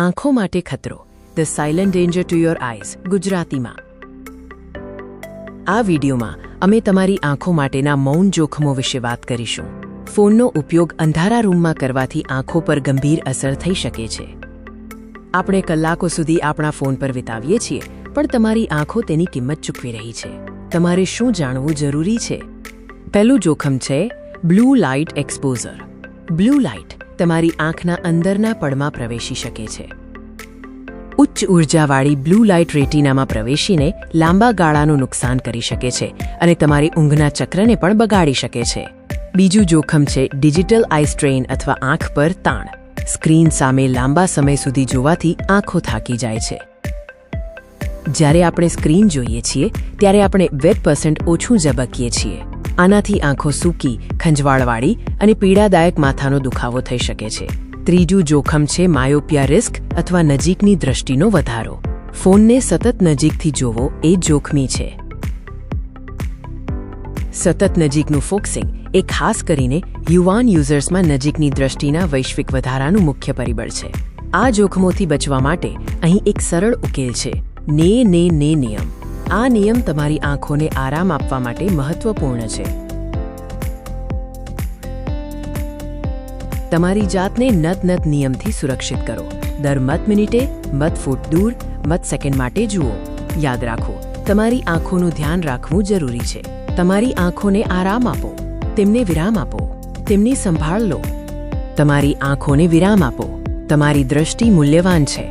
આંખો માટે ખતરો, the silent danger to your eyes ગુજરાતીમાં. આ વિડીયોમાં અમે તમારી આંખો માટેના મૌન જોખમો વિશે વાત કરીશું. ફોનનો ઉપયોગ અંધારા રૂમમાં કરવાથી આંખો પર ગંભીર અસર થઈ શકે છે. આપણે કલાકો સુધી આપણા ફોન પર વિતાવીએ છીએ, પણ તમારી આંખો તેની કિંમત ચૂકવી રહી છે. તમારે શું જાણવું જરૂરી છે? પહેલું જોખમ છે blue light exposure. Blue light તમારી આંખના અંદરના પડમાં પ્રવેશી શકે છે. ઉચ્ચ ઉર્જાવાળી બ્લુ લાઇટ રેટિનામાં પ્રવેશીને લાંબા ગાળાનું નુકસાન કરી શકે છે અને તમારી ઊંઘના ચક્રને પણ બગાડી શકે છે. બીજું જોખમ છે ડિજિટલ આઈ સ્ટ્રેઇન અથવા આંખ પર તાણ. સ્ક્રીન સામે લાંબા સમય સુધી જોવાથી આંખો થાકી જાય છે. જ્યારે આપણે સ્ક્રીન જોઈએ છીએ ત્યારે આપણે 20% ઓછું ઝબકીએ છીએ. આનાથી આંખો સૂકી, ખંજવાળવાળી અને પીડાદાયક માથાનો દુખાવો થઈ શકે છે. ત્રીજું જોખમ છે માયોપિયા રિસ્ક અથવા નજીકની દ્રષ્ટિનો વધારો. ફોનને સતત નજીકથી જોવો એ જોખમી છે. સતત નજીકનું ફોકસિંગ એ ખાસ કરીને યુવાન યુઝર્સમાં નજીકની દ્રષ્ટિના વૈશ્વિક વધારાનું મુખ્ય પરિબળ છે. આ જોખમોથી બચવા માટે અહીં એક સરળ ઉકેલ છે: ને નિયમ. આ નિયમ તમારી આંખોને આરામ આપવા માટે મહત્વપૂર્ણ છે. તમારી જાતને નત નિયમથી સુરક્ષિત કરો. દર મત મિનિટે, મત ફૂટ દૂર, મત સેકન્ડ માટે જુઓ. યાદ રાખો, તમારી આંખોનું ધ્યાન રાખવું જરૂરી છે. તમારી આંખોને આરામ આપો, તેમને વિરામ આપો, તેમની સંભાળ લો. તમારી આંખોને વિરામ આપો. તમારી દ્રષ્ટિ મૂલ્યવાન છે.